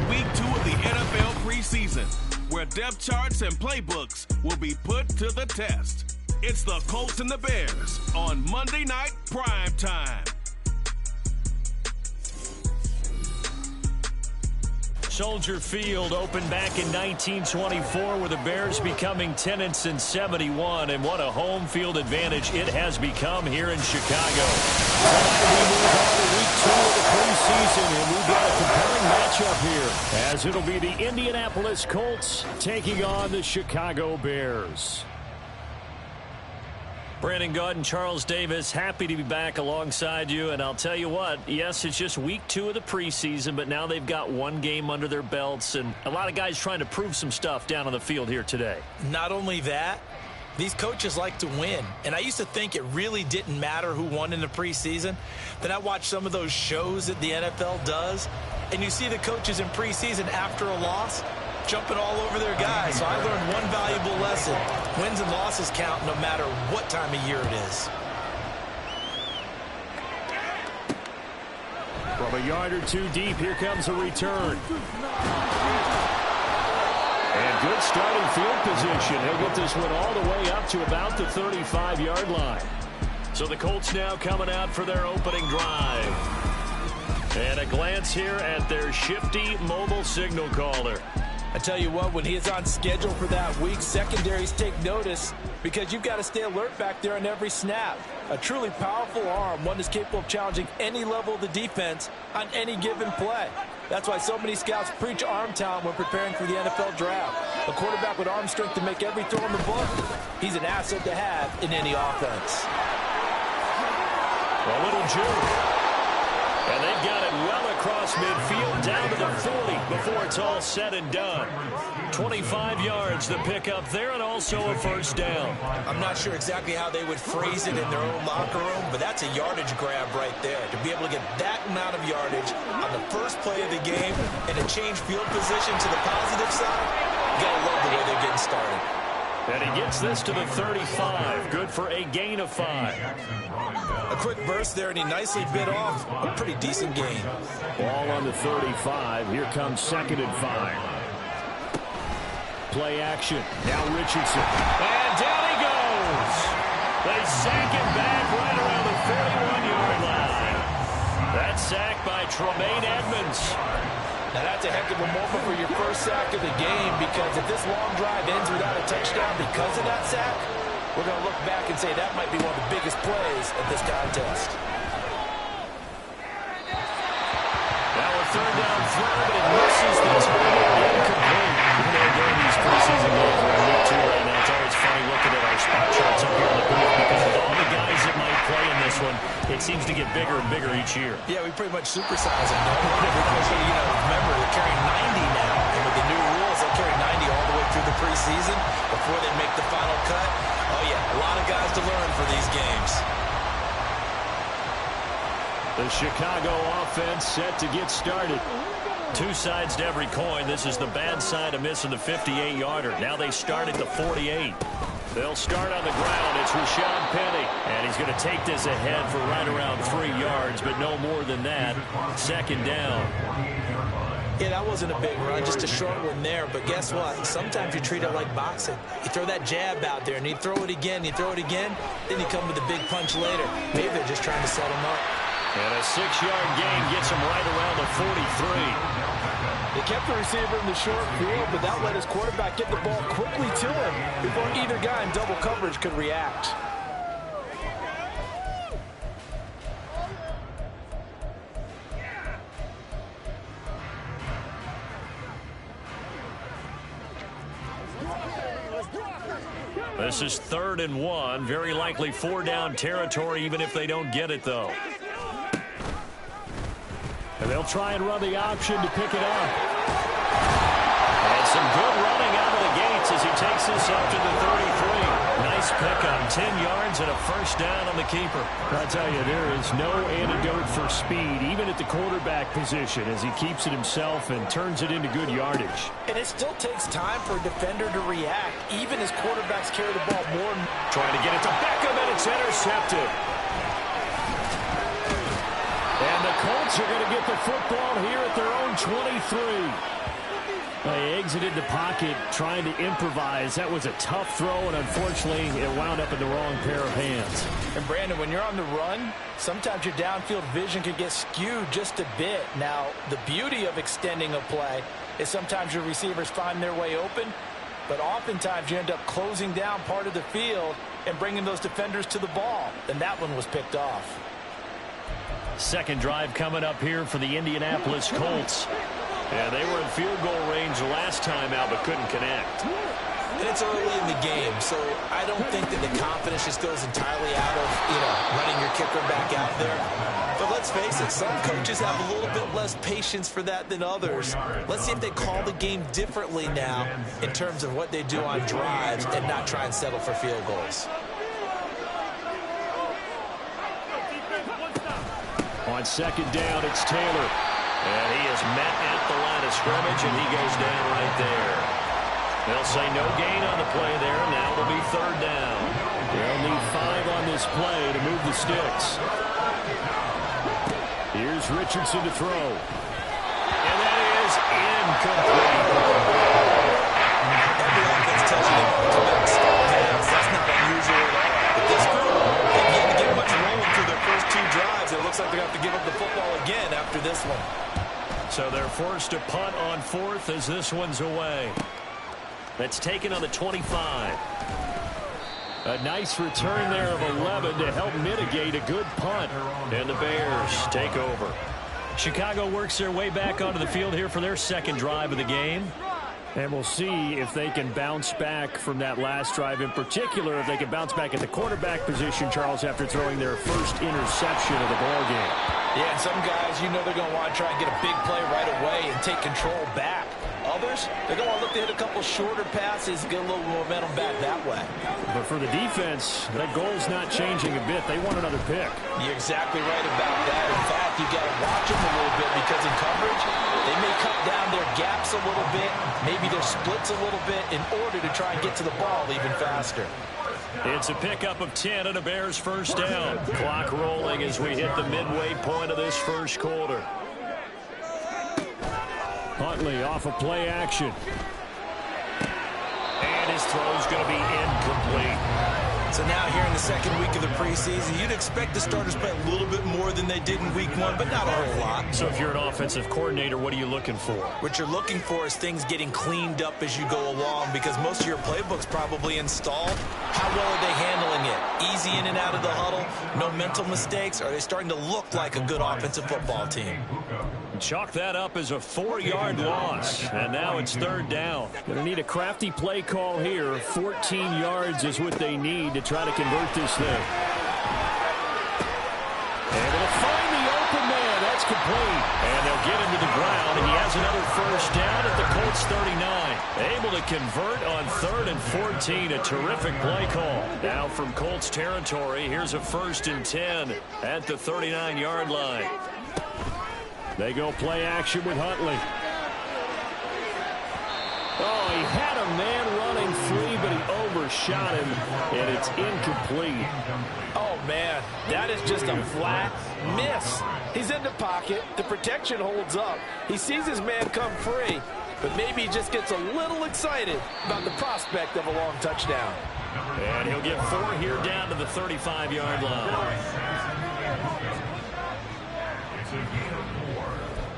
week 2 of the NFL preseason, where depth charts and playbooks will be put to the test. It's the Colts and the Bears on Monday Night Prime Time. Soldier Field opened back in 1924 with the Bears becoming tenants in 71, and what a home field advantage it has become here in Chicago. Tonight we move on to week 2 of the preseason, and we've got a compelling matchup here, as it'll be the Indianapolis Colts taking on the Chicago Bears. Brandon Gaud and Charles Davis, happy to be back alongside you. And I'll tell you what, yes, it's just week 2 of the preseason, but now they've got one game under their belts, and a lot of guys trying to prove some stuff down on the field here today. Not only that, these coaches like to win. And I used to think it really didn't matter who won in the preseason. Then I watched some of those shows that the NFL does, and you see the coaches in preseason after a loss jumping all over their guys. So I learned one valuable lesson. Wins and losses count no matter what time of year it is. From a yard or two deep, here comes a return. And good starting field position. He'll get this one all the way up to about the 35-yard line. So the Colts now coming out for their opening drive. And a glance here at their shifty mobile signal caller. I tell you what, when he is on schedule for that week, secondaries take notice because you've got to stay alert back there on every snap. A truly powerful arm, one that's capable of challenging any level of the defense on any given play. That's why so many scouts preach arm talent when preparing for the NFL draft. A quarterback with arm strength to make every throw in the book, he's an asset to have in any offense. A little juke. And they've got it well across midfield, down to the 40 before it's all said and done. 25 yards the pickup there, and also a first down. I'm not sure exactly how they would phrase it in their own locker room, but that's a yardage grab right there. To be able to get that amount of yardage on the first play of the game and to change field position to the positive side, you got to love the way they're getting started. And he gets this to the 35. Good for a gain of 5. A quick burst there, and he nicely bit off a pretty decent gain. Ball on the 35. Here comes 2nd and 5. Play action. Now Richardson. And down he goes. They sack him back right around the 41-yard line. That sack by Tremaine Edmonds. Now that's a heck of a moment for your first sack of the game, because if this long drive ends without a touchdown because of that sack, we're going to look back and say that might be one of the biggest plays of this contest. Now a third down throw, but it misses this one. Incomplete. Even though again, these preseason games are in week 2 right now, it's always funny looking at our spot charts up here in the booth, because with all the guys that might play in this one, it seems to get bigger and bigger each year. Yeah, we pretty much supersize them, because, remember, they're carrying 90 now, and with the new rules, they'll carry 90 all the way through the preseason before they make the final cut. Oh, yeah, a lot of guys to learn for these games. The Chicago offense set to get started. Two sides to every coin. This is the bad side of missing the 58-yarder. Now they start at the 48. They'll start on the ground. It's Rashad Penny, and he's going to take this ahead for right around 3 yards, but no more than that. 2nd down. Yeah, that wasn't a big run, just a short one there. But guess what? Sometimes you treat it like boxing. You throw that jab out there, and you throw it again, then you come with a big punch later. Maybe they're just trying to set him up. And a 6-yard gain gets him right around the 43. They kept the receiver in the short field, but that let his quarterback get the ball quickly to him before either guy in double coverage could react. This is 3rd and 1. Very likely 4-down territory, even if they don't get it, though. And they'll try and run the option to pick it up. And some good running out of the gates as he takes this up to the 33. Nice pickup, 10 yards and a first down on the keeper. I tell you, there is no antidote for speed, even at the quarterback position, as he keeps it himself and turns it into good yardage. And it still takes time for a defender to react, even as quarterbacks carry the ball more. Trying to get it to Beckham, and it's intercepted. And the Colts Colts are going to get the football here at their own 23. They exited the pocket trying to improvise. That was a tough throw, and unfortunately, it wound up in the wrong pair of hands. And, Brandon, when you're on the run, sometimes your downfield vision can get skewed just a bit. Now, the beauty of extending a play is sometimes your receivers find their way open, but oftentimes you end up closing down part of the field and bringing those defenders to the ball. And that one was picked off. Second drive coming up here for the Indianapolis Colts. Yeah, they were in field goal range last time out, but couldn't connect. And it's early in the game, so I don't think that the confidence just goes entirely out of, running your kicker back out there. But let's face it, some coaches have a little bit less patience for that than others. Let's see if they call the game differently now in terms of what they do on drives and not try and settle for field goals. On second down, it's Taylor. And he is met at the line of scrimmage, and he goes down right there. They'll say no gain on the play there. Now it'll be third down. They'll need 5 on this play to move the sticks. Here's Richardson to throw. And that is incomplete. Every offense tells you they want to make stop pass. That's not unusual at all. But this group, they can't get much rolling through their first 2 drives. It looks like they're going to have to give up the football again after this one. So they're forced to punt on fourth as this one's away. That's taken on the 25. A nice return there of 11 to help mitigate a good punt. And the Bears take over. Chicago works their way back onto the field here for their second drive of the game. And we'll see if they can bounce back from that last drive. In particular, if they can bounce back at the quarterback position, Charles, after throwing their first interception of the ballgame. Yeah, and some guys, they're going to want to try and get a big play right away and take control back. Others, they're going to want to look to hit a couple shorter passes, get a little momentum back that way. But for the defense, that goal's not changing a bit. They want another pick. You're exactly right about that. In fact, you've got to watch them a little bit because in coverage, they may cut down their gaps a little bit, maybe their splits a little bit in order to try and get to the ball even faster. It's a pickup of 10 and a Bears first down. Clock rolling as we hit the midway point of this first quarter. Huntley off of play action. And his throw's going to be incomplete. So now here in the second week of the preseason, you'd expect the starters to play a little bit more than they did in week 1, but not a whole lot. So if you're an offensive coordinator, what are you looking for? What you're looking for is things getting cleaned up as you go along because most of your playbook's probably installed. How well are they handling it? Easy in and out of the huddle? No mental mistakes? Are they starting to look like a good offensive football team? Chalk that up as a 4-yard loss, and now it's third down. Going to need a crafty play call here. 14 yards is what they need to try to convert this thing. Able to find the open man. That's complete. And they'll get him to the ground, and he has another first down at the Colts 39. Able to convert on 3rd and 14. A terrific play call. Now from Colts territory, here's a 1st and 10 at the 39-yard line. They go play action with Huntley. Oh, he had a man running free, but he overshot him, and it's incomplete. Oh, man, that is just a flat miss. He's in the pocket. The protection holds up. He sees his man come free, but maybe he just gets a little excited about the prospect of a long touchdown. And he'll get 4 here down to the 35-yard line.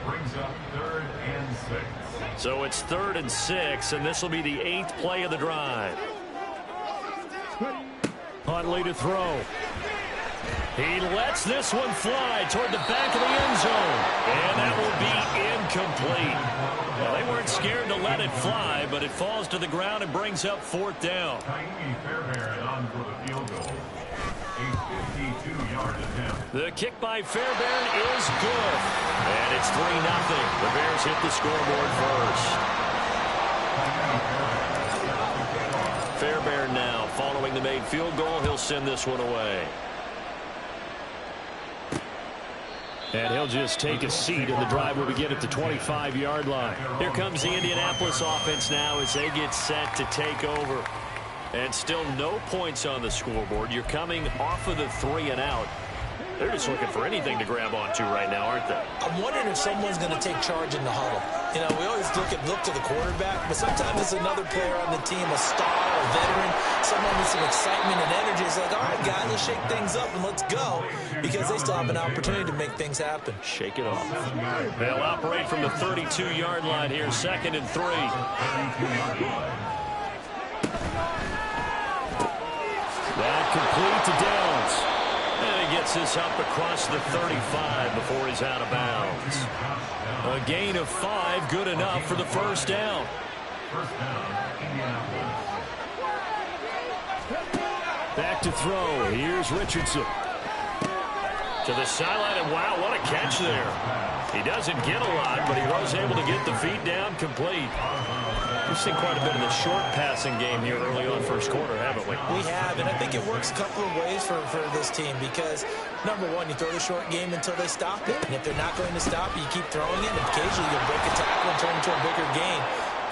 Brings up 3rd and 6. So it's 3rd and 6, and this will be the 8th play of the drive. Huntley to throw. He lets this one fly toward the back of the end zone, and that will be incomplete. Well, they weren't scared to let it fly, but it falls to the ground and brings up 4th down. Fairbairn on for the field goal. A 52-yard attempt. The kick by Fairbairn is good. And it's 3-0. The Bears hit the scoreboard first. Fairbairn now, following the made field goal, he'll send this one away. And he'll just take a seat, and the drive will begin at the 25-yard line. Here comes the Indianapolis offense now as they get set to take over. And still no points on the scoreboard. You're coming off of the 3 and out. They're just looking for anything to grab onto right now, aren't they? I'm wondering if someone's going to take charge in the huddle. You know, we always look to the quarterback, but sometimes it's another player on the team, a star, a veteran, someone with some excitement and energy. It's like, all right, guys, let's shake things up and let's go, because they still have an opportunity to make things happen. Shake it off. They'll operate from the 32-yard line here, 2nd and 3. That complete to Downs. And he gets this up across the 35 before he's out of bounds. A gain of 5, good enough for the first down. Back to throw. Here's Richardson. To the sideline, and wow, what a catch there. He doesn't get a lot, but he was able to get the feet down complete. We've seen quite a bit of the short passing game here early on first quarter, haven't we? We have, and I think it works a couple of ways for this team because, number one, you throw the short game until they stop it. And if they're not going to stop it, you keep throwing it, and occasionally you'll break a tackle and turn into a bigger gain.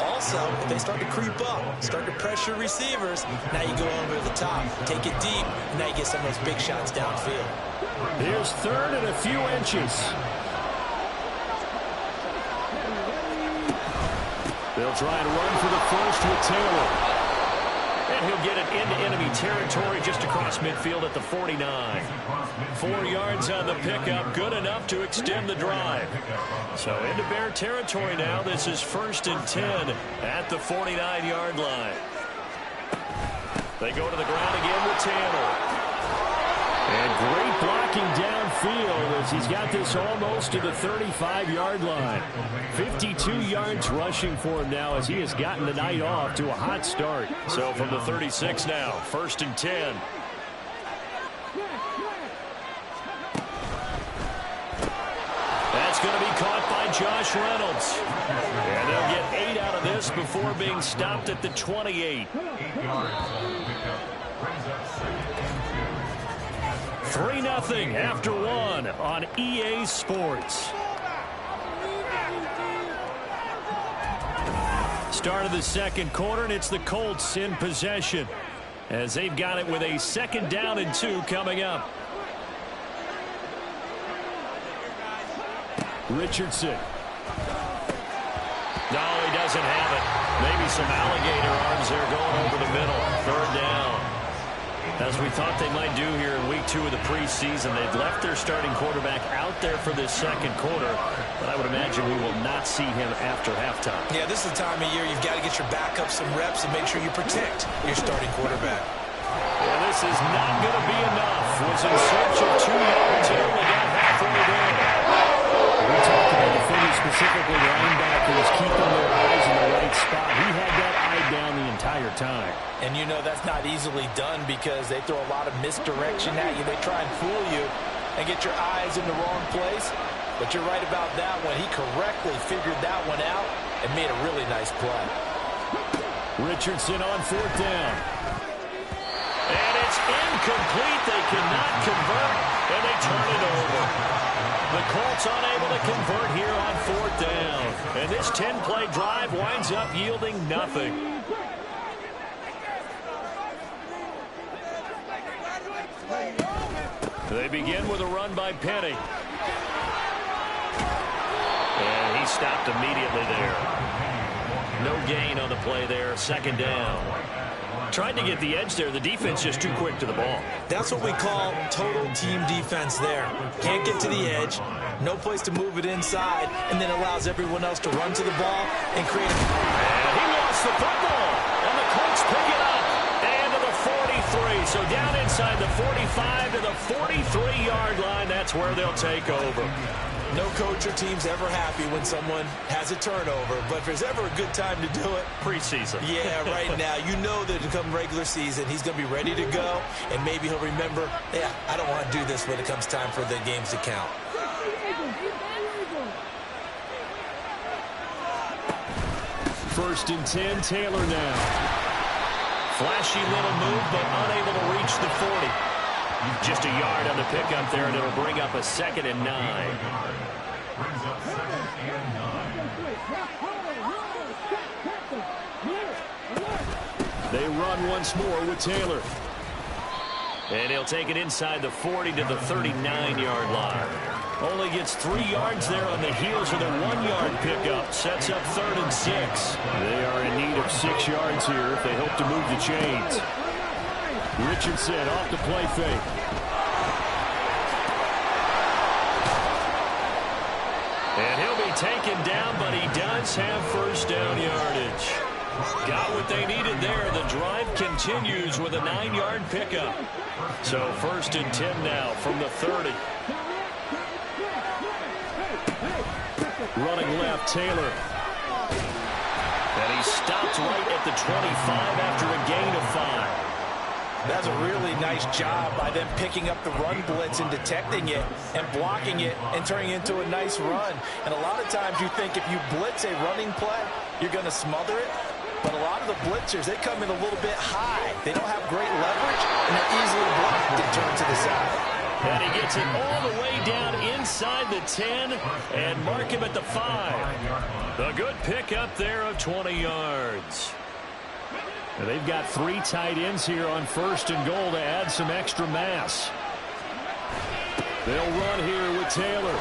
Also, if they start to creep up, start to pressure receivers, now you go over the top, take it deep, and now you get some of those big shots downfield. Here's 3rd and a few inches. They'll try and run for the first with Taylor. And he'll get it into enemy territory just across midfield at the 49. 4 yards on the pickup, good enough to extend the drive. So into Bear territory now. This is 1st and 10 at the 49-yard line. They go to the ground again with Taylor. And great blocking downfield as he's got this almost to the 35-yard line. 52 yards rushing for him now as he has gotten the night off to a hot start. So from the 36 now, 1st and 10. That's going to be caught by Josh Reynolds. And they'll get 8 out of this before being stopped at the 28. 3-0 after 1 on EA Sports. Start of the second quarter, and it's the Colts in possession as they've got it with a 2nd down and 2 coming up. Richardson. No, he doesn't have it. Maybe some alligator arms there going over the middle. 3rd down. As we thought they might do here in week 2 of the preseason, they've left their starting quarterback out there for this second quarter, but I would imagine we will not see him after halftime. Yeah, this is the time of year you've got to get your backup some reps and make sure you protect your starting quarterback. Well, this is not going to be enough. Was in search of 2 yards and only got halfway there. We talked about the Phillies, specifically linebackers, keeping their eyes in the right spot. He had that eye down the entire time. And you know that's not easily done because they throw a lot of misdirection at you. They try and fool you and get your eyes in the wrong place. But you're right about that one. He correctly figured that one out and made a really nice play. Richardson on 4th down. And it's incomplete. They cannot convert, and they turn it over. The Colts unable to convert here on 4th down. And this 10-play drive winds up yielding nothing. They begin with a run by Penny. And he stopped immediately there. No gain on the play there. 2nd down. Tried to get the edge there. The defense just too quick to the ball. That's what we call total team defense there. Can't get to the edge. No place to move it inside. And then allows everyone else to run to the ball and create a... And he lost the football. And the Colts pick it up. And to the 43. So down inside the 45 to the 43-yard line. That's where they'll take over. No coach or team's ever happy when someone has a turnover, but if there's ever a good time to do it, preseason. Yeah, right now. You know that come regular season, he's going to be ready to go, and maybe he'll remember, yeah, I don't want to do this when it comes time for the games to count. First and 10, Taylor now. Flashy little move, but unable to reach the 40. Just a yard on the pickup there, and it'll bring up a 2nd and 9. They run once more with Taylor. And he'll take it inside the 40 to the 39-yard line. Only gets 3 yards there on the heels of the 1-yard pickup. Sets up 3rd and 6. They are in need of 6 yards here if they hope to move the chains. Richardson off the play fake. And he'll be taken down, but he does have first down yardage. Got what they needed there. The drive continues with a 9-yard pickup. So 1st and 10 now from the 30. Running left, Taylor. And he stopped right at the 25 after a gain of 5. That's a really nice job by them picking up the run blitz and detecting it and blocking it and turning it into a nice run. And a lot of times you think if you blitz a running play, you're going to smother it. But a lot of the blitzers, they come in a little bit high. They don't have great leverage, and they're easily blocked and turned to the side. And he gets it all the way down inside the 10 and mark him at the 5. A good pickup there of 20 yards. And they've got 3 tight ends here on 1st and goal to add some extra mass. They'll run here with Taylor.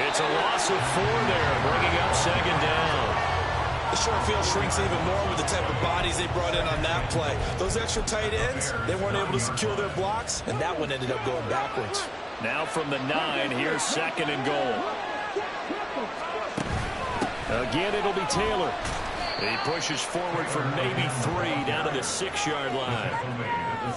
It's a loss of 4 there, bringing up 2nd down. The short field shrinks even more with the type of bodies they brought in on that play. Those extra tight ends, they weren't able to secure their blocks, and that one ended up going backwards. Now from the 9, here's 2nd and goal. Again, it'll be Taylor. He pushes forward for maybe 3 down to the 6-yard line.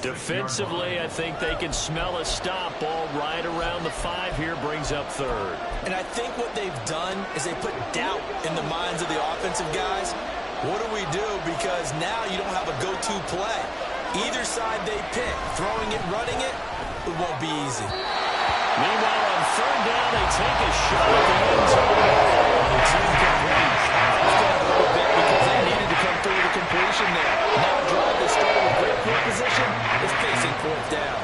Defensively, I think they can smell a stop. Ball right around the 5 here, brings up 3rd. And I think what they've done is they put doubt in the minds of the offensive guys. What do we do? Because now you don't have a go-to play. Either side they pick, throwing it, running it, it won't be easy. Meanwhile, on 3rd down, they take a shot at the end zone. It's incomplete. A little bit because they needed to come through the completion there. Now a drive that started with great field position is facing 4th down.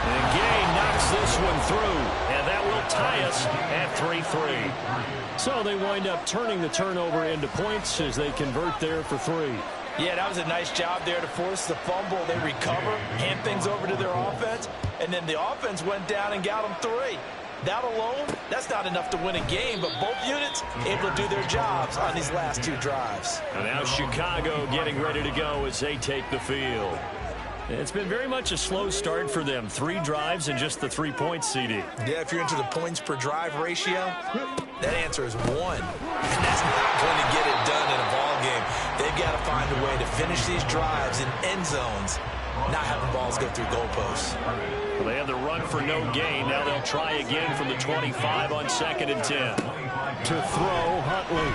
And Gay knocks this one through, and that will tie us at 3-3. So they wind up turning the turnover into points as they convert there for 3. Yeah, that was a nice job there to force the fumble. They recover, hand things over to their offense, and then the offense went down and got them 3. That alone, that's not enough to win a game, but both units able to do their jobs on these last 2 drives. And now Chicago getting ready to go as they take the field. It's been very much a slow start for them. 3 drives and just the 3 points, CD. Yeah, if you're into the points per drive ratio, that answer is 1. And that's not going to get it done in a ball game. They've got to find a way to finish these drives in end zones, not having balls go through goalposts. Well, they had the run for no gain. Now they'll try again from the 25 on 2nd and 10. To throw, Huntley.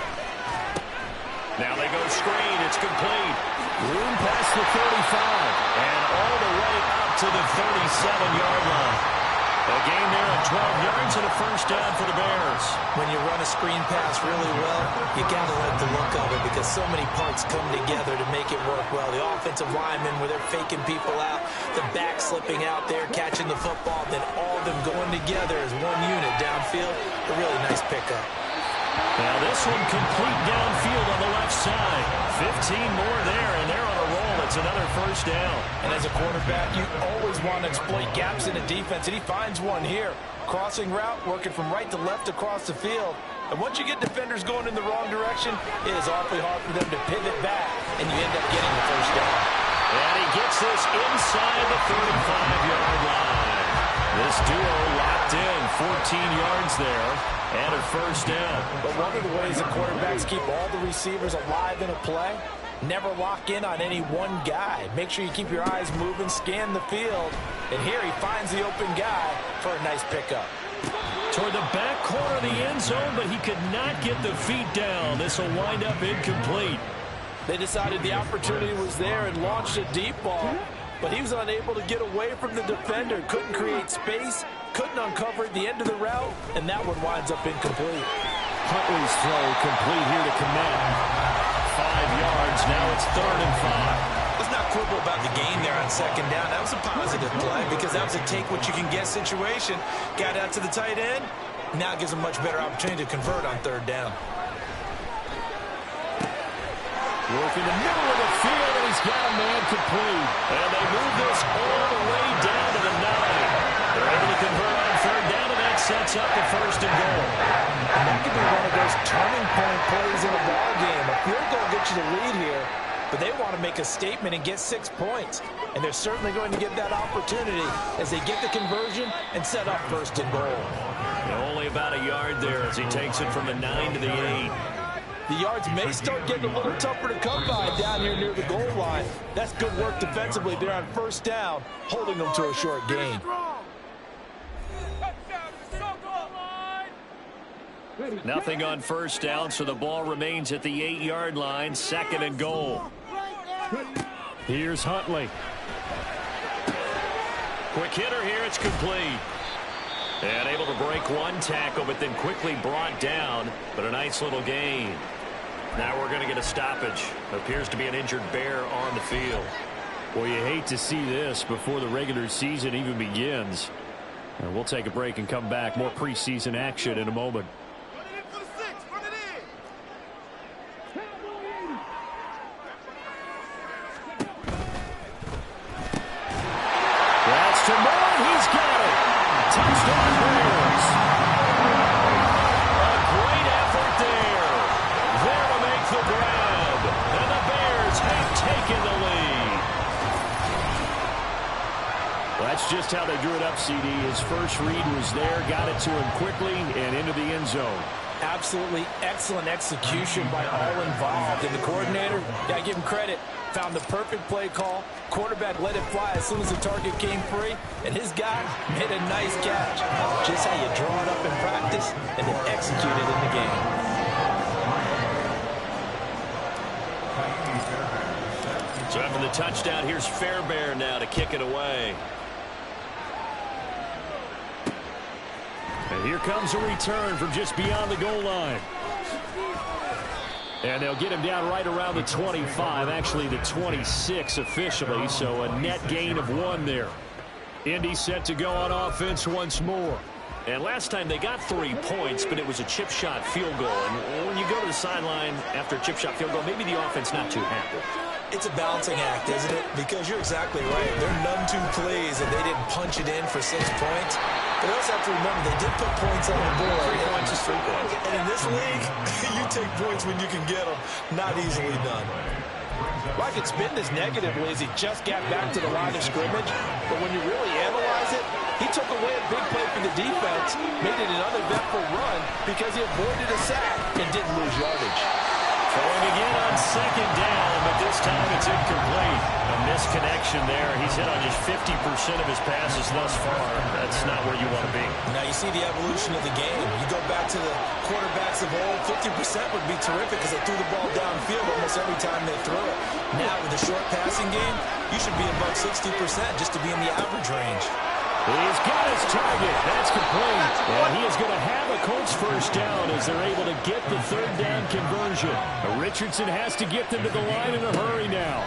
Now they go screen. It's complete. Room past the 35. And all the way up to the 37-yard line. A gain there of 12 yards and a first down for the Bears. When you run a screen pass really well, you got to like the look of it because so many parts come together to make it work well. The offensive linemen where they're faking people out, the back slipping out there, catching the football, then all of them going together as one unit downfield. A really nice pickup. Now this one complete downfield on the left side. 15 more there, and they're on a roll. It's another first down. And as a quarterback, you always want to exploit gaps in the defense, and he finds one here. Crossing route, working from right to left across the field. And once you get defenders going in the wrong direction, it is awfully hard for them to pivot back, and you end up getting the first down. And he gets this inside the 35-yard line. This duo locked in, 14 yards there, and a first down. But one of the ways the quarterbacks keep all the receivers alive in a play, never lock in on any one guy. Make sure you keep your eyes moving, scan the field, and here he finds the open guy for a nice pickup. Toward the back corner of the end zone, but he could not get the feet down. This will wind up incomplete. They decided the opportunity was there and launched a deep ball, but he was unable to get away from the defender. Couldn't create space, couldn't uncover at the end of the route, and that one winds up incomplete. Huntley's throw complete here to Komet. 5 yards, now it's 3rd and 5. Let's not quibble about the gain there on 2nd down. That was a positive play because that was a take-what-you-can-get situation. Got out to the tight end. Now it gives a much better opportunity to convert on 3rd down. Working the middle of the field, and he's got a man complete. And they move this all the way down to the 9. They're able to convert on third down, and that sets up the first and goal. And that could be one of those turning point plays in a ball game. A field goal gets you the lead here, but they want to make a statement and get 6 points. And they're certainly going to get that opportunity as they get the conversion and set up first and goal. Only about a yard there as he takes it from the 9 to the 8. The yards may start getting a little tougher to come by down here near the goal line. That's good work defensively there on first down, holding them to a short gain. Nothing on first down, so the ball remains at the 8-yard line, second and goal. Here's Huntley. Quick hitter here, it's complete. And able to break one tackle, but then quickly brought down, but a nice little gain. Now we're going to get a stoppage. Appears to be an injured Bear on the field. Well, you hate to see this before the regular season even begins. And we'll take a break and come back. More preseason action in a moment. That's to Moore. He's got it. Touchdown Bears. A great effort there. There to make the grab. And the Bears have taken the lead. Well, that's just how they drew it up, CD. His first read was there, got it to him quickly, and into the end zone. Absolutely excellent execution by all involved. And the coordinator, got to give him credit, found the perfect play call. Quarterback let it fly as soon as the target came free, and his guy made a nice catch. Just how you draw it up in practice and then execute it in the game. So after the touchdown, here's Fairbairn now to kick it away. And here comes a return from just beyond the goal line. And they'll get him down right around the 25, actually the 26 officially, so a net gain of 1 there. Indy set to go on offense once more. And last time they got 3 points, but it was a chip shot field goal. And when you go to the sideline after a chip shot field goal, maybe the offense not too happy. It's a balancing act, isn't it? Because you're exactly right. They're none too pleased that they didn't punch it in for 6 points. But you also have to remember, they did put points on the board. 3 points is 3 points. And in this league, you take points when you can get them. Not easily done. Well, I could spin this negatively as he just got back to the line of scrimmage. But when you really analyze it, he took away a big play for the defense, made it an uneventful run because he avoided a sack and didn't lose yardage. Throwing again on second down, but this time it's incomplete. A misconnection there. He's hit on just 50% of his passes thus far. That's not where you want to be. Now you see the evolution of the game. You go back to the quarterbacks of old, 50% would be terrific because they threw the ball downfield almost every time they threw it. Now with the short passing game, you should be above 60% just to be in the average range. He's got his target. That's complete. And he is going to have a Colts first down as they're able to get the third down conversion. Richardson has to get them to the line in a hurry now.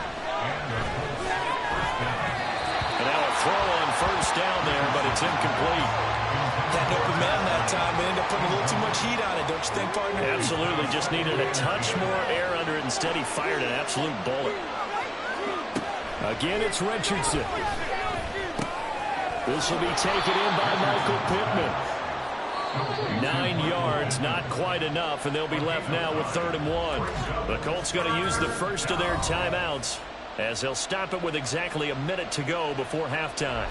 And now a throw on first down there, but it's incomplete. That open man that time, but ended up putting a little too much heat on it, don't you think, partner? Absolutely. Just needed a touch more air under it. Instead, he fired an absolute bullet. Again, it's Richardson. This will be taken in by Michael Pittman. 9 yards, not quite enough, and they'll be left now with 3rd and 1. The Colts going to use the first of their timeouts as they'll stop it with exactly a minute to go before halftime.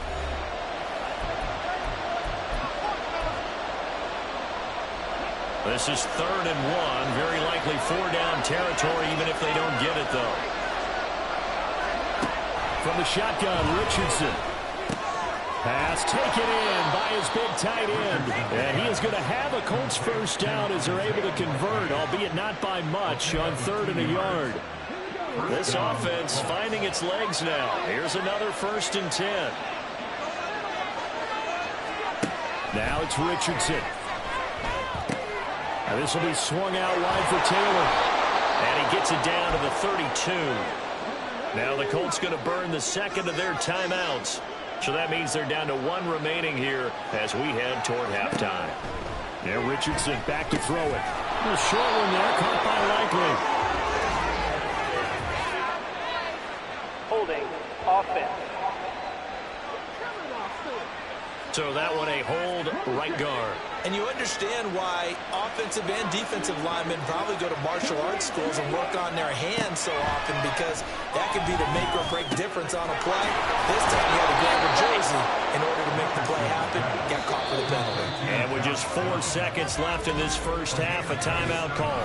This is 3rd and 1, very likely 4-down territory, even if they don't get it, though. From the shotgun, Richardson. Pass taken in by his big tight end. And he is going to have a Colts first down as they're able to convert, albeit not by much, on 3rd and a yard. This offense finding its legs now. Here's another 1st and 10. Now it's Richardson. Now this will be swung out wide for Taylor. And he gets it down to the 32. Now the Colts going to burn the second of their timeouts. So that means they're down to 1 remaining here as we head toward halftime. Yeah, Richardson back to throw it. A short one there, caught by Likely. offense. So that one a hold right guard. And you understand why offensive and defensive linemen probably go to martial arts schools and work on their hands so often, because that could be the make or break difference on a play. This time he had to grab a jersey in order to make the play happen. Got caught for the penalty. And with just 4 seconds left in this first half, a timeout call.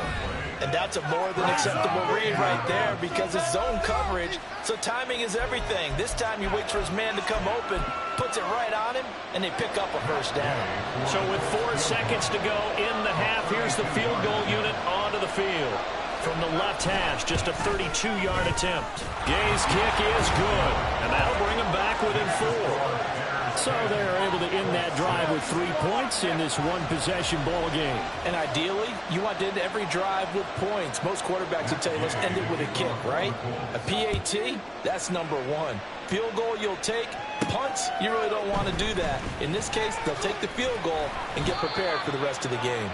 And that's a more than acceptable read right there, because it's zone coverage, so timing is everything. This time he waits for his man to come open, puts it right on him, and they pick up a first down. So with 4 seconds to go in the half, here's the field goal unit onto the field. From the left hash, just a 32-yard attempt. Gay's kick is good, and that'll bring him back within 4. So they're able to end that drive with 3 points in this one-possession ball game. And ideally, you want to end every drive with points. Most quarterbacks would tell you, let's end it with a kick, right? A PAT, that's number 1. Field goal you'll take. Punts, you really don't want to do that. In this case, they'll take the field goal and get prepared for the rest of the game.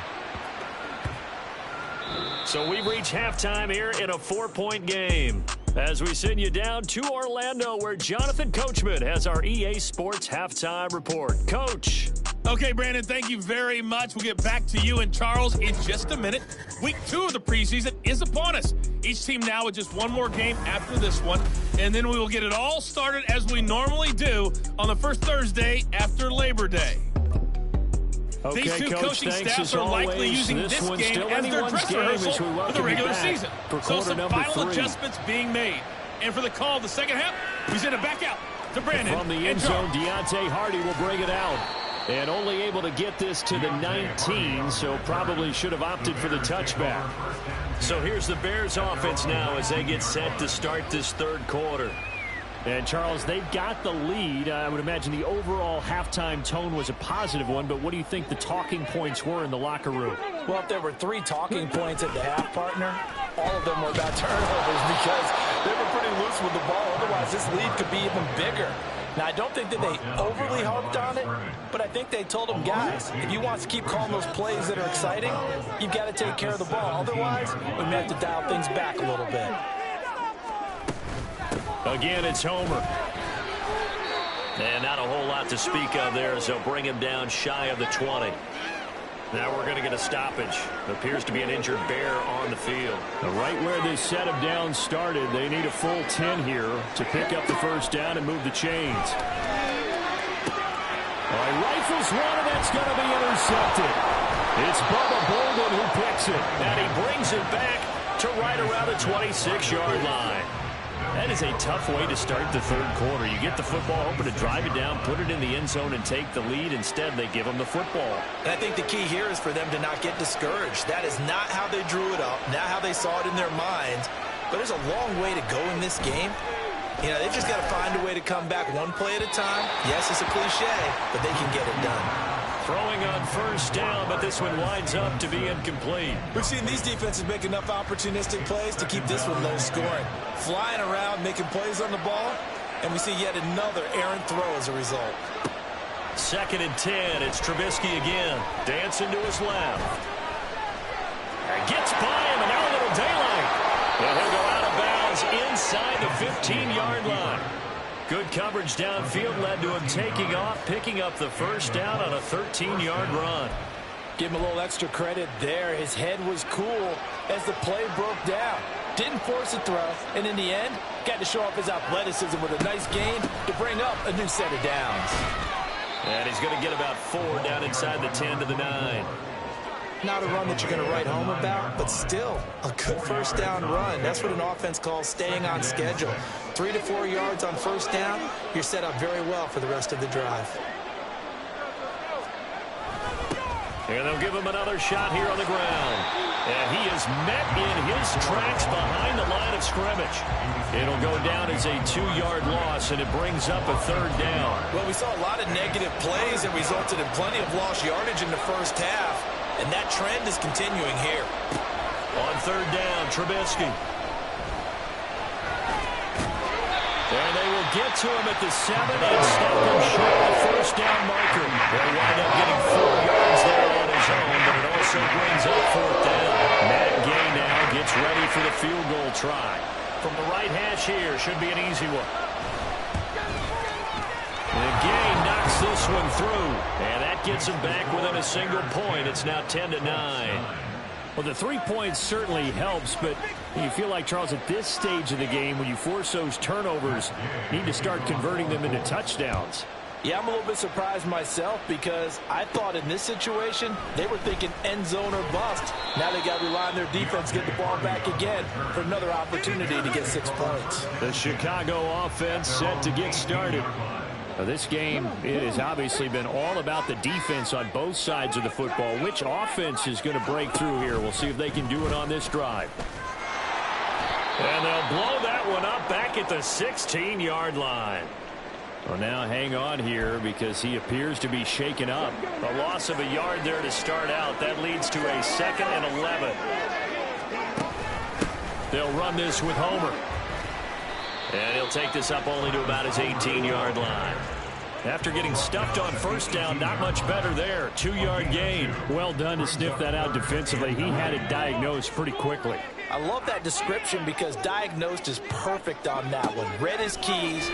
So we've reached halftime here in a 4-point game, as we send you down to Orlando, where Jonathan Coachman has our EA Sports halftime report. Coach. Okay, Brandon, thank you very much. We'll get back to you and Charles in just a minute. Week 2 of the preseason is upon us. Each team now with just one more game after this one, and then we will get it all started as we normally do on the first Thursday after Labor Day. Okay, These two Coach, coaching staffs are likely using this game as their dress rehearsal for the regular season. So some final adjustments being made. And for the call of the second half, we send it back out to Brandon. From the end zone, Deontay Hardy will bring it out. And only able to get this to the 19, so probably should have opted for the touchback. So here's the Bears offense now as they get set to start this third quarter. And, Charles, they've got the lead. I would imagine the overall halftime tone was a positive one, but what do you think the talking points were in the locker room? Well, if there were 3 talking points at the half, partner, all of them were about turnovers, because they were pretty loose with the ball. Otherwise, this lead could be even bigger. Now, I don't think that they overly harped on it, but I think they told them, guys, if you want to keep calling those plays that are exciting, you've got to take care of the ball. Otherwise, we may have to dial things back a little bit. Again, it's Homer. And not a whole lot to speak of there, as they'll bring him down shy of the 20. Now we're going to get a stoppage. Appears to be an injured Bear on the field. Right where this set of downs started, they need a full 10 here to pick up the first down and move the chains. All right, rifles one, and that's going to be intercepted. It's Bubba Bolden who picks it. And he brings it back to right around the 26-yard line. That is a tough way to start the third quarter. You get the football, hoping to drive it down, put it in the end zone, and take the lead. Instead, they give them the football. And I think the key here is for them to not get discouraged. That is not how they drew it up, not how they saw it in their minds. But there's a long way to go in this game. You know, they've just got to find a way to come back one play at a time. Yes, it's a cliche, but they can get it done. Throwing on first down, but this one winds up to be incomplete. We've seen these defenses make enough opportunistic plays to keep this one low scoring. Flying around, making plays on the ball, and we see yet another errant throw as a result. 2nd and 10. It's Trubisky again. Dancing to his left. And gets by him, and now a little daylight. And he'll go out of bounds inside the 15-yard line. Good coverage downfield led to him taking off, picking up the first down on a 13-yard run. Give him a little extra credit there. His head was cool as the play broke down. Didn't force a throw, and in the end, got to show off his athleticism with a nice gain to bring up a new set of downs. And he's going to get about 4 down inside the 10 to the 9. Not a run that you're going to write home about, but still a good first down run. That's what an offense calls staying on schedule. 3 to 4 yards on first down, you're set up very well for the rest of the drive. And they'll give him another shot here on the ground. And he is met in his tracks behind the line of scrimmage. It'll go down as a 2-yard loss, and it brings up a 3rd down. Well, we saw a lot of negative plays that resulted in plenty of lost yardage in the first half. And that trend is continuing here. On 3rd down, Trubisky. And they will get to him at the 7 and stop him short of the first down marker. They'll wind up getting 4 yards there on his own, but it also brings up 4th down. Matt Gay now gets ready for the field goal try. From the right hash here, should be an easy one. this one through. And that gets them back within a single point. It's now 10-9. Well, the 3 points certainly helps, but you feel like, Charles, at this stage of the game, when you force those turnovers, you need to start converting them into touchdowns. Yeah, I'm a little bit surprised myself because I thought in this situation they were thinking end zone or bust. Now they got to rely on their defense, get the ball back again for another opportunity to get 6 points. The Chicago offense set to get started. Now, this game, it has obviously been all about the defense on both sides of the football. Which offense is going to break through here? We'll see if they can do it on this drive. And they'll blow that one up back at the 16-yard line. Well, now hang on here because he appears to be shaken up. A loss of a yard there to start out. That leads to a 2nd and 11. They'll run this with Homer. And he'll take this up only to about his 18-yard line. After getting stuffed on first down, not much better there. 2-yard gain. Well done to sniff that out defensively. He had it diagnosed pretty quickly. I love that description because diagnosed is perfect on that one. Read his keys,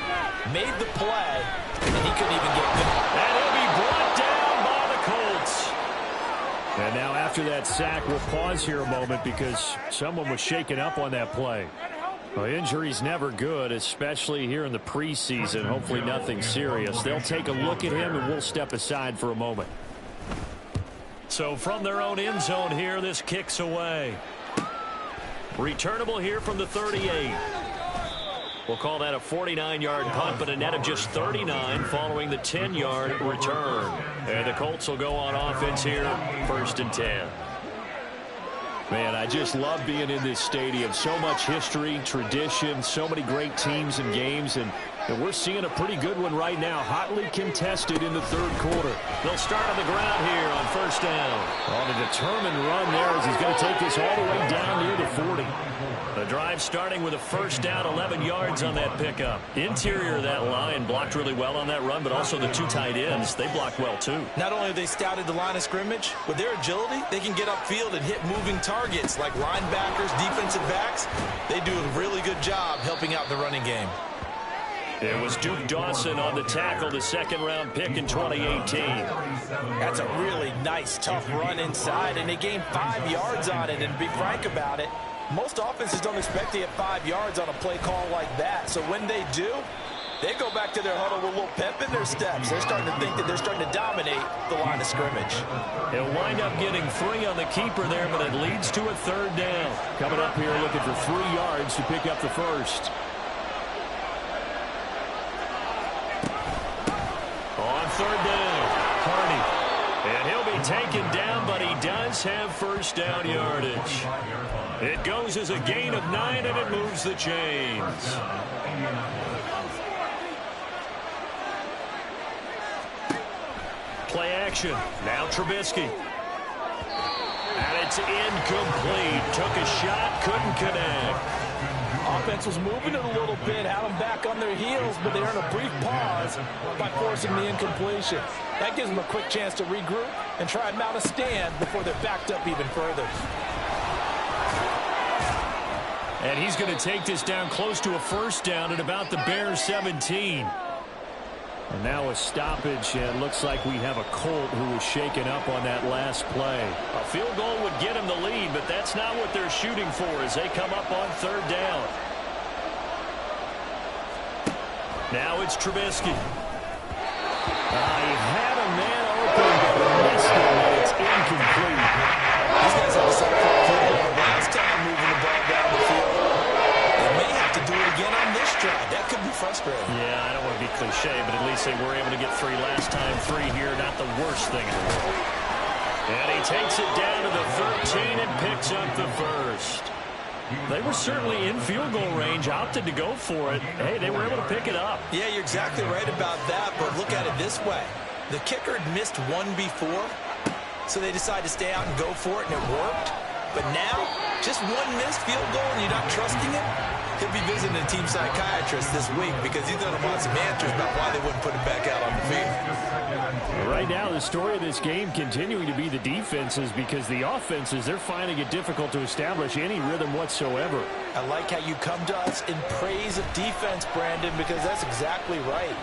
made the play, and he couldn't even get good. And he'll be brought down by the Colts. And now after that sack, we'll pause here a moment because someone was shaken up on that play. Well, injury's never good, especially here in the preseason. Hopefully nothing serious. They'll take a look at him, and we'll step aside for a moment. So from their own end zone here, this kicks away. Returnable here from the 38. We'll call that a 49-yard punt, but a net of just 39 following the 10-yard return. And the Colts will go on offense here, 1st and 10. Man, I just love being in this stadium. So much history, tradition, so many great teams and games, and we're seeing a pretty good one right now, hotly contested in the 3rd quarter. They'll start on the ground here on 1st down. On a determined run there as he's going to take this all the way down near the 40. The drive starting with a 1st down, 11 yards on that pickup. Interior of that line blocked really well on that run, but also the 2 tight ends, they blocked well too. Not only have they scouted the line of scrimmage, with their agility, they can get upfield and hit moving targets like linebackers, defensive backs. They do a really good job helping out the running game. It was Duke Dawson on the tackle, the 2nd-round pick in 2018. That's a really nice, tough run inside, and they gained 5 yards on it. And to be frank about it, most offenses don't expect to get 5 yards on a play call like that. So when they do, they go back to their huddle with a little pep in their steps. They're starting to think that they're starting to dominate the line of scrimmage. They'll wind up getting 3 on the keeper there, but it leads to a 3rd down. Coming up here looking for 3 yards to pick up the 1st. On 3rd down, Carney. And he'll be taken down, but he does have 1st down yardage. It goes as a gain of 9, and it moves the chains. Play action. Now Trubisky. And it's incomplete. Took a shot, couldn't connect. Offense was moving it a little bit, had them back on their heels, but they earned a brief pause by forcing the incompletion. That gives them a quick chance to regroup and try and mount a stand before they're backed up even further. And he's going to take this down close to a 1st down at about the Bears 17. And now a stoppage, and it looks like we have a Colt who was shaken up on that last play. A field goal would get him the lead, but that's not what they're shooting for as they come up on 3rd down. Now it's Trubisky. He had a man open, but missed it, and it's incomplete. These guys have a set for last time moving the ball down the field. They may have to do it again on this drive. That could be frustrating. Yeah, I don't want to be cliche, but at least they were able to get 3 last time. 3 here, not the worst thing in the world. And he takes it down to the 13 and picks up the 1st. They were certainly in field goal range, opted to go for it. Hey, they were able to pick it up. Yeah, you're exactly right about that, but look at it this way. The kicker had missed 1 before, so they decided to stay out and go for it, and it worked. But now, just 1 missed field goal and you're not trusting it? He'll be visiting a team psychiatrist this week because he's going to want some answers about why they wouldn't put him back out on the field. Right now, the story of this game continuing to be the defenses because the offenses, they're finding it difficult to establish any rhythm whatsoever. I like how you come to us in praise of defense, Brandon, because that's exactly right.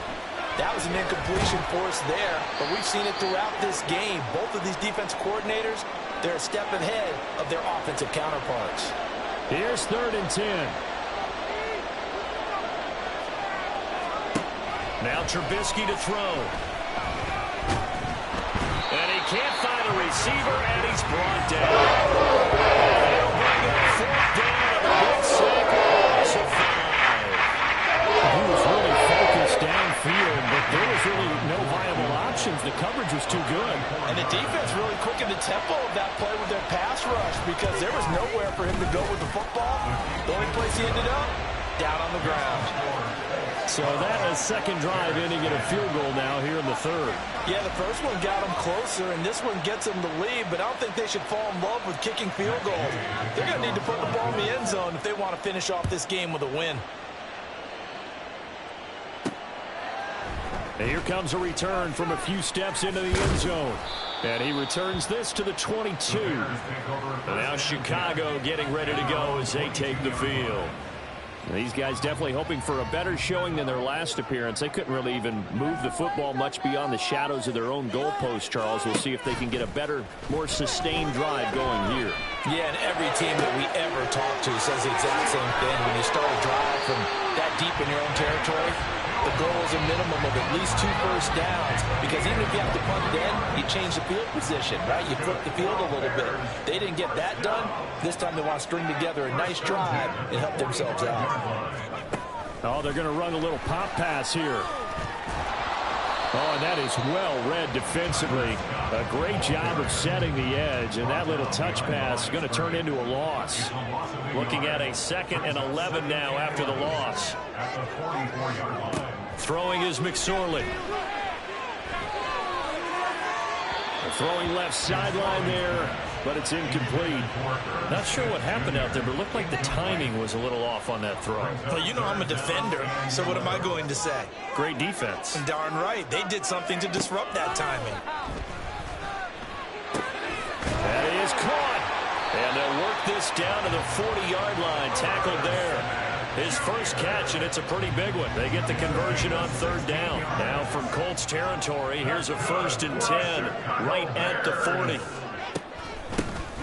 That was an incompletion force there, but we've seen it throughout this game. Both of these defense coordinators, they're a step ahead of their offensive counterparts. Here's 3rd and 10. Now Trubisky to throw. And he can't find a receiver, and he's brought down. They'll bring up 4th down, a big sack, loss of 5. He was really focused downfield, but there was really no viable options. The coverage was too good. And the defense really quickened the tempo of that play with their pass rush because there was nowhere for him to go with the football. The only place he ended up, down on the ground. So that is second drive ending in a field goal now here in the 3rd. Yeah, the first one got them closer, and this one gets them the lead, but I don't think they should fall in love with kicking field goals. They're going to need to put the ball in the end zone if they want to finish off this game with a win. And here comes a return from a few steps into the end zone. And he returns this to the 22. And now Chicago getting ready to go as they take the field. These guys definitely hoping for a better showing than their last appearance. They couldn't really even move the football much beyond the shadows of their own goalpost, Charles. We'll see if they can get a better, more sustained drive going here. Yeah, and every team that we ever talk to says the exact same thing. When you start a drive from that deep in your own territory, the goal is a minimum of at least 2 first downs, because even if you have to punt then, you change the field position, right? You flip the field a little bit. They didn't get that done. This time they want to string together a nice drive and help themselves out. Oh, they're going to run a little pop pass here. Oh, and that is well read defensively. A great job of setting the edge, and that little touch pass is going to turn into a loss. Looking at a 2nd and 11 now after the loss. Throwing is McSorley. Throwing left sideline there, but it's incomplete. Not sure what happened out there, but it looked like the timing was a little off on that throw. Well, you know I'm a defender, so what am I going to say? Great defense. And darn right, they did something to disrupt that timing. That is caught. And they'll work this down to the 40-yard line. Tackled there. His first catch, and it's a pretty big one. They get the conversion on 3rd down. Now from Colts territory, here's a 1st and 10 right at the 40.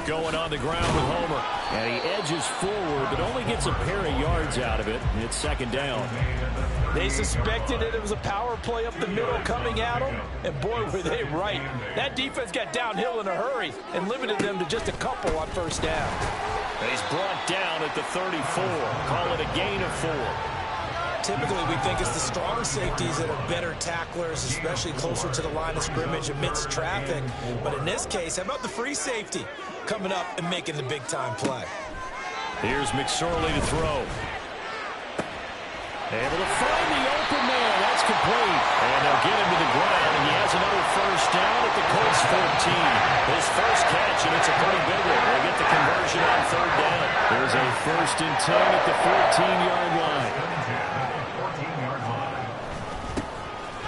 Going on the ground with Homer. And he edges forward, but only gets a pair of yards out of it. It's 2nd down. They suspected it was a power play up the middle coming at them, and boy, were they right. That defense got downhill in a hurry and limited them to just a couple on 1st down. And he's brought down at the 34. Call it a gain of 4. Typically, we think it's the strong safeties that are better tacklers, especially closer to the line of scrimmage amidst traffic. But in this case, how about the free safety coming up and making the big-time play? Here's McSorley to throw. Able to find the open man. That's complete. And they'll get him to the ground, and he has another 1st down at the Colts 14. His first catch, and it's a pretty big one. They get the conversion on 3rd down. There's a 1st and 10 at the 14-yard line.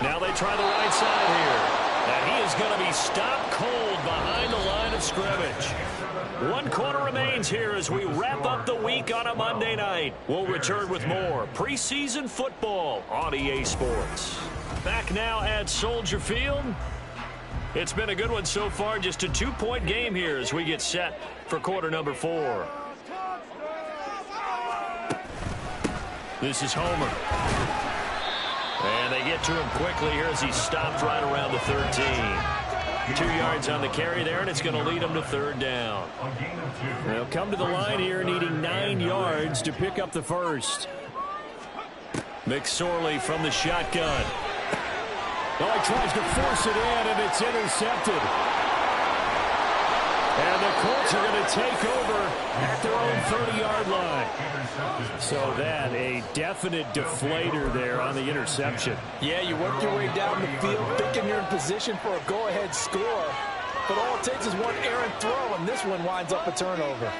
Now they try the right side here. And he is going to be stopped cold behind the line of scrimmage. 1 quarter remains here as we wrap up the week on a Monday night. We'll return with more preseason football on EA Sports. Back now at Soldier Field. It's been a good one so far. Just a 2-point game here as we get set for quarter number 4. This is Homer. And they get to him quickly here as he stopped right around the 13. 2 yards on the carry there, and it's going to lead them to 3rd down. They'll come to the line here needing 9 yards to pick up the 1st. McSorley from the shotgun. Oh, he tries to force it in, and it's intercepted. And the Colts are going to take over at their own 30-yard line. So that, a definite deflator there on the interception. Yeah, you work your way down the field, thinking you're in position for a go-ahead score. But all it takes is one errant throw, and this one winds up a turnover.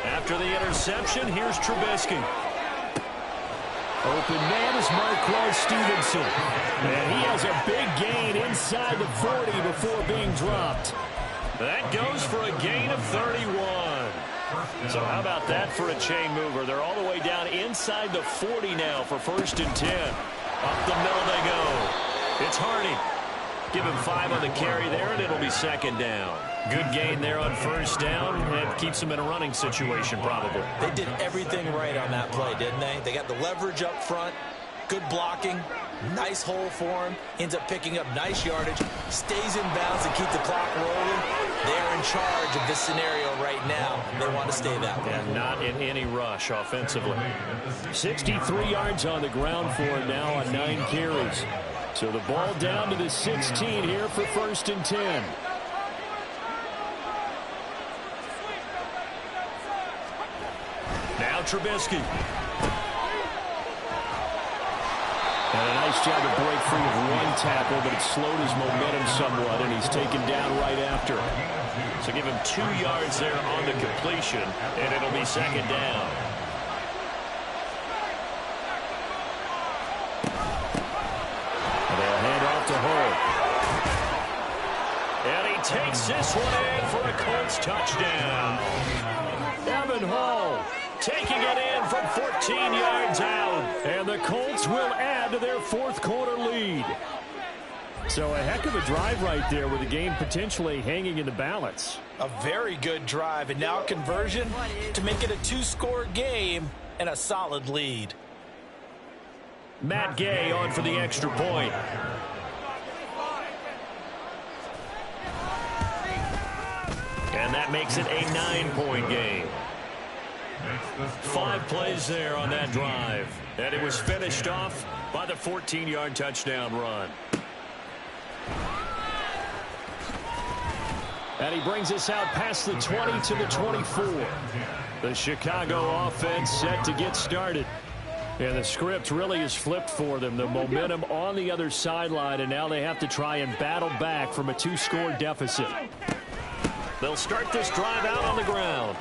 After the interception, here's Trubisky. Open man is Marquez Stevenson. And he has a big gain inside the 40 before being dropped. That goes for a gain of 31. So how about that for a chain mover? They're all the way down inside the 40 now for 1st and 10. Up the middle they go. It's Hardy. Give him 5 on the carry there, and it'll be 2nd down. Good gain there on 1st down, and keeps him in a running situation probably. They did everything right on that play, didn't they? They got the leverage up front, good blocking, nice hole for him, ends up picking up nice yardage, stays in bounds to keep the clock rolling. They're in charge of this scenario right now. They want to stay that way. And not in any rush offensively. 63 yards on the ground for him now on 9 carries. So the ball down to the 16 here for 1st and 10. Now Trubisky. And a nice job to break free of 1 tackle, but it slowed his momentum somewhat, and he's taken down right after. So give him 2 yards there on the completion, and it'll be 2nd down. And they'll hand off to Hull. And he takes this one in for a Colts touchdown. Evan Hull taking it in from 14 yards out. And the Colts will add to their 4th quarter lead. So a heck of a drive right there with the game potentially hanging in the balance. A very good drive, and now conversion to make it a 2-score game and a solid lead. Matt Gay on for the extra point. And that makes it a 9-point game. 5 plays there on that drive. And it was finished off by the 14-yard touchdown run. And he brings us out past the 20 to the 24. The Chicago offense set to get started. And the script really is flipped for them. The momentum on the other sideline, and now they have to try and battle back from a 2-score deficit. They'll start this drive out on the ground.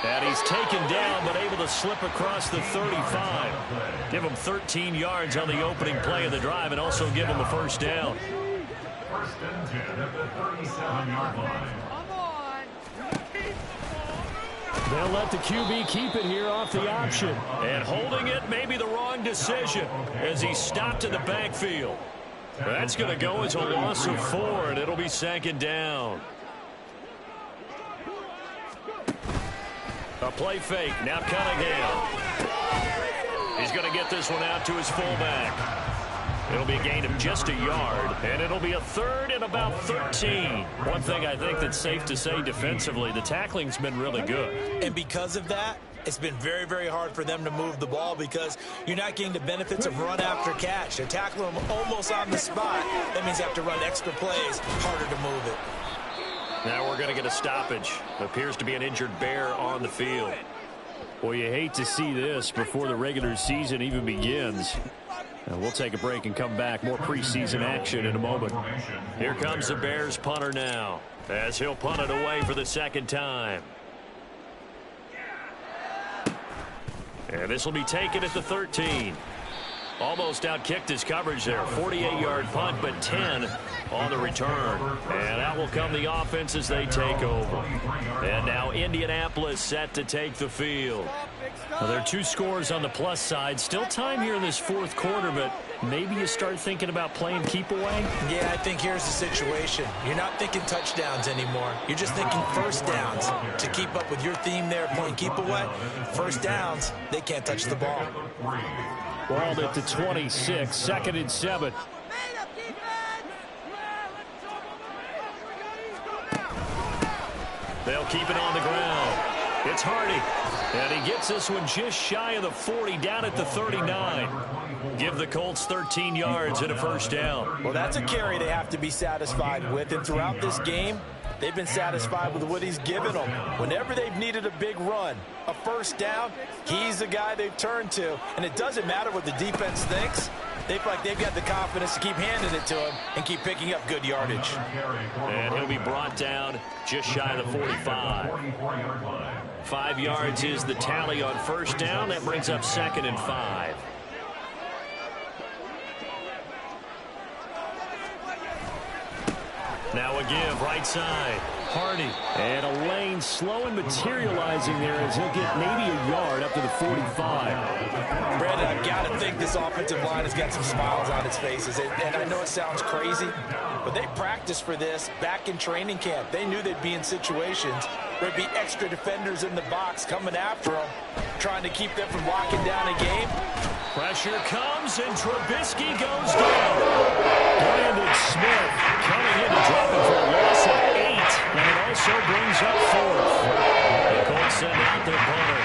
And he's taken down, but able to slip across the 35. Give him 13 yards on the opening play of the drive, and also give him a 1st down. 1st and 10 at the 37-yard line. They'll let the QB keep it here off the option. And holding it may be the wrong decision as he stopped in the backfield. That's going to go as a loss of 4, and it'll be 2nd down. A play fake. Now Cunningham. He's going to get this one out to his fullback. It'll be a gain of just a yard, and it'll be a 3rd and about 13. One thing I think that's safe to say defensively, the tackling's been really good. And because of that, it's been very, very hard for them to move the ball because you're not getting the benefits of run after catch. They're tackling them almost on the spot. That means you have to run extra plays, harder to move it. Now we're going to get a stoppage. Appears to be an injured Bear on the field. Well, you hate to see this before the regular season even begins. And we'll take a break and come back. More preseason action in a moment. Here comes the Bears punter now, as he'll punt it away for the 2nd time. And this will be taken at the 13. Almost outkicked his coverage there. 48-yard punt, but 10 on the return. And out will come the offense as they take over. And now Indianapolis set to take the field. Well, there are 2 scores on the plus side. Still time here in this 4th quarter, but maybe you start thinking about playing keep away? Yeah, I think here's the situation. You're not thinking touchdowns anymore. You're just thinking 1st downs. To keep up with your theme there, playing keep away, 1st downs, they can't touch the ball. Ball at the 26, 2nd and 7. They'll keep it on the ground. It's Hardy. And he gets this one just shy of the 40, down at the 39. Give the Colts 13 yards and a 1st down. Well, that's a carry they have to be satisfied with. And throughout this game, they've been satisfied with what he's given them. Whenever they've needed a big run, a 1st down, he's the guy they've turned to. And it doesn't matter what the defense thinks. They feel like they've got the confidence to keep handing it to him and keep picking up good yardage. And he'll be brought down just shy of the 45. 5 yards is the tally on 1st down. That brings up 2nd and 5. Now a give right side. Hardy. And a lane slow and materializing there as he'll get maybe a yard up to the 45. Brandon, I've got to think this offensive line has got some smiles on its faces. And I know it sounds crazy, but they practiced for this back in training camp. They knew they'd be in situations where there'd be extra defenders in the box coming after them, trying to keep them from locking down a game. Pressure comes, and Trubisky goes down. Brandon Smith coming in to drop it for a loss of 8, and it also brings up 4th. The Colts send out their punter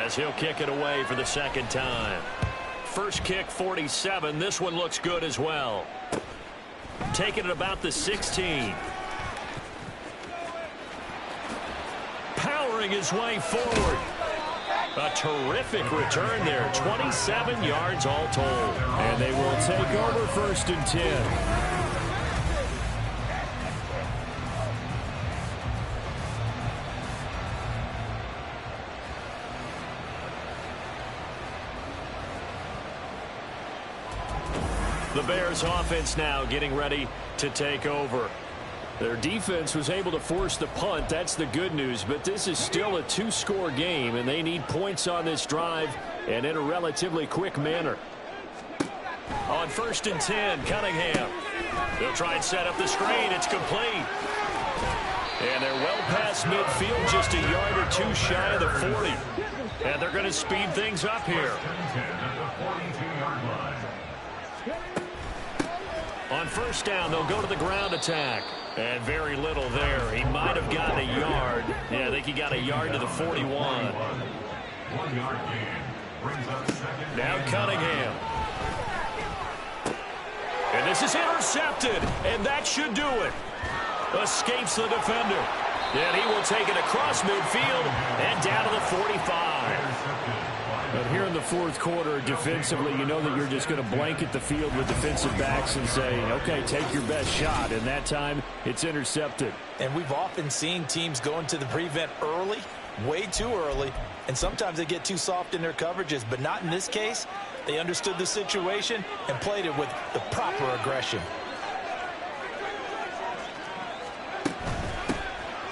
as he'll kick it away for the second time. First kick, 47. This one looks good as well. Taking it about the 16. Powering his way forward. A terrific return there. 27 yards all told. And they will take over 1st and 10. The Bears offense now getting ready to take over. Their defense was able to force the punt. That's the good news. But this is still a 2-score game, and they need points on this drive and in a relatively quick manner. On 1st and 10, Cunningham. They'll try and set up the screen. It's complete. And they're well past midfield, just a yard or two shy of the 40. And they're going to speed things up here. On 1st down, they'll go to the ground attack. And very little there. He might have gotten a yard. Yeah, I think he got a yard to the 41. Now Cunningham. And this is intercepted. And that should do it. Escapes the defender. And he will take it across midfield and down to the 45. But here in the 4th quarter, defensively, you know that you're just going to blanket the field with defensive backs and say, okay, take your best shot. And that time, it's intercepted. And we've often seen teams go into the prevent early, way too early, and sometimes they get too soft in their coverages. But not in this case. They understood the situation and played it with the proper aggression.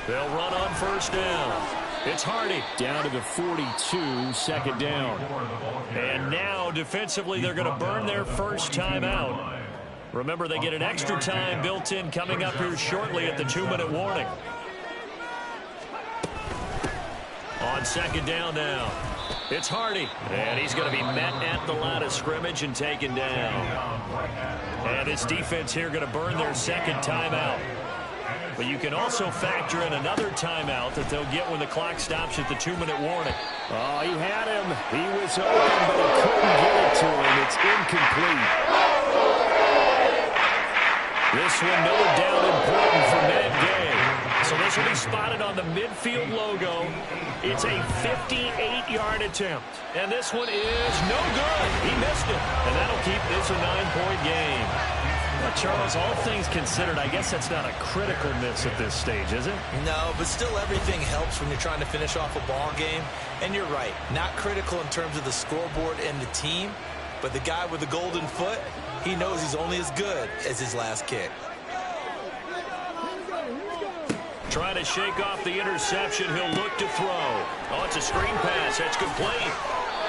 They'll run on 1st down. It's Hardy. Down to the 42, 2nd down. And now, defensively, they're going to burn their first timeout. Remember, they get an extra time built in coming up here shortly at the 2-minute warning. On 2nd down now. It's Hardy. And he's going to be met at the line of scrimmage and taken down. And this defense here going to burn their second timeout. But you can also factor in another timeout that they'll get when the clock stops at the 2-minute warning. Oh, he had him. He was open, but he couldn't get it to him. It's incomplete. This one, no doubt, important for Matt Gay. So this will be spotted on the midfield logo. It's a 58-yard attempt. And this one is no good. He missed it. And that'll keep this a 9-point game. Charles, all things considered, I guess that's not a critical miss at this stage, is it? No, but still everything helps when you're trying to finish off a ball game. And you're right, not critical in terms of the scoreboard and the team, but the guy with the golden foot, he knows he's only as good as his last kick. Trying to shake off the interception, he'll look to throw. Oh, it's a screen pass. That's complete.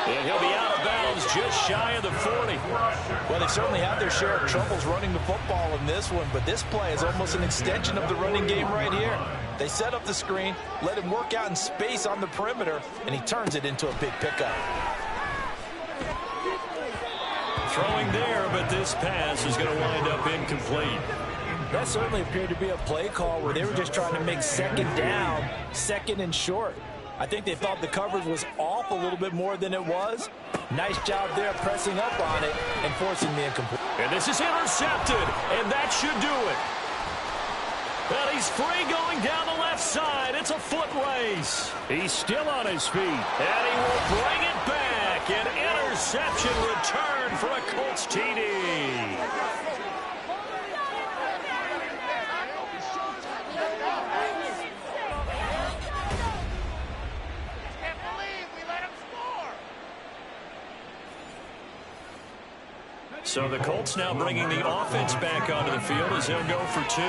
And he'll be out of bounds just shy of the 40. Well, they certainly had their share of troubles running the football in this one, but this play is almost an extension of the running game right here. They set up the screen, let him work out in space on the perimeter, and he turns it into a big pickup. Throwing there, but this pass is going to wind up incomplete. That certainly appeared to be a play call where they were just trying to make 2nd down, 2nd and short. I think they thought the coverage was off a little bit more than it was. Nice job there pressing up on it and forcing the incomplete. And this is intercepted, and that should do it. Well, he's free going down the left side. It's a foot race. He's still on his feet. And he will bring it back. An interception return for a Colts TD. So the Colts now bringing the offense back onto the field as they'll go for 2.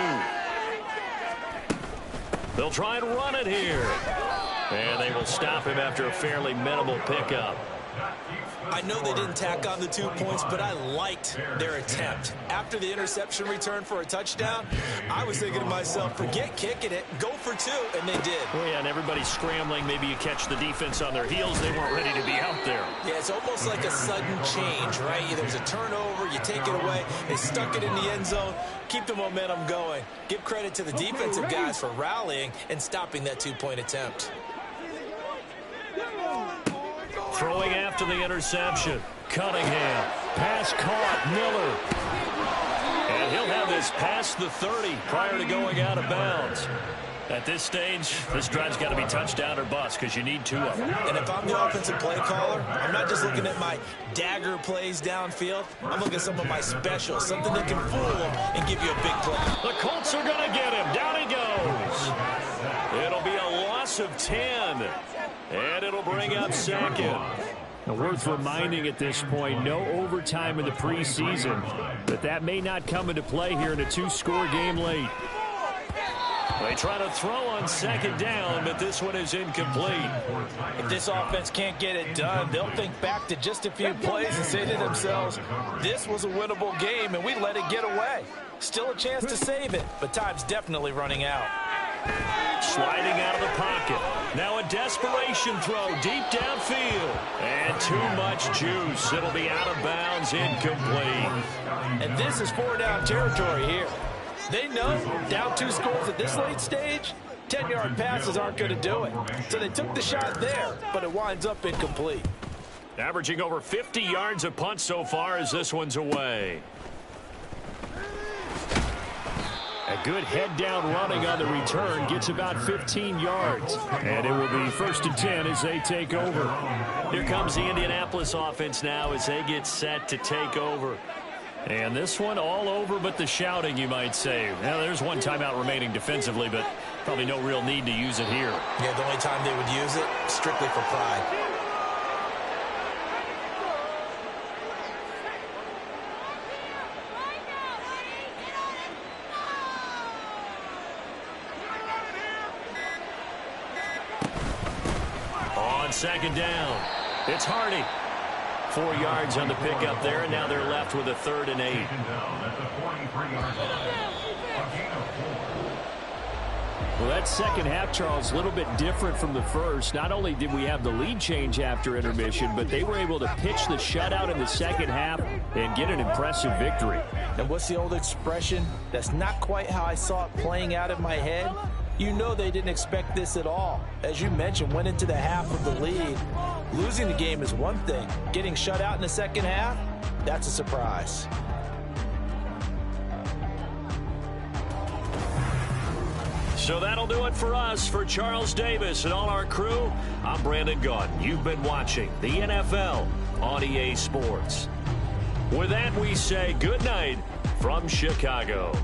They'll try and run it here. And they will stop him after a fairly minimal pickup. I know they didn't tack on the 2 points, but I liked their attempt. After the interception return for a touchdown, I was thinking to myself, forget kicking it, go for 2, and they did. Well, yeah, and everybody's scrambling. Maybe you catch the defense on their heels. They weren't ready to be out there. Yeah, it's almost like a sudden change, right? There's a turnover, you take it away, they stuck it in the end zone, keep the momentum going. Give credit to the defensive guys for rallying and stopping that 2-point attempt. Throwing after the interception. Cunningham. Pass caught. Miller. And he'll have this past the 30 prior to going out of bounds. At this stage, this drive's got to be touchdown or bust because you need 2 of them. And if I'm the offensive play caller, I'm not just looking at my dagger plays downfield. I'm looking at some of my specials, something that can fool them and give you a big play. The Colts are going to get him. Down he goes. It'll be a loss of 10. And it'll bring up second. Now, worth reminding at this point, no overtime in the preseason, but that may not come into play here in a 2-score game late. They try to throw on second down, but this one is incomplete. If this offense can't get it done, they'll think back to just a few plays and say to themselves, this was a winnable game and we let it get away. Still a chance to save it, but time's definitely running out. Sliding out of the pocket. Now a desperation throw deep downfield. And too much juice. It'll be out of bounds, incomplete. And this is 4-down territory here. They know down 2 scores at this late stage, 10-yard passes aren't going to do it. So they took the shot there, but it winds up incomplete. Averaging over 50 yards a punt so far as this one's away. A good head-down running on the return gets about 15 yards. And it will be 1st and 10 as they take over. Here comes the Indianapolis offense now as they get set to take over. And this one all over but the shouting, you might say. Now, there's one timeout remaining defensively, but probably no real need to use it here. Yeah, the only time they would use it, strictly for pride. On second down, it's Hardy. 4 yards on the pickup there, and now they're left with a 3rd and 8. Well, that second half, Charles, a little bit different from the first. Not only did we have the lead change after intermission, but they were able to pitch the shutout in the second half and get an impressive victory. And what's the old expression? That's not quite how I saw it playing out in my head. You know they didn't expect this at all. As you mentioned, went into the half with the lead. Losing the game is one thing. Getting shut out in the second half, that's a surprise. So that'll do it for us. For Charles Davis and all our crew, I'm Brandon Gaudin. You've been watching the NFL on EA Sports. With that, we say good night from Chicago.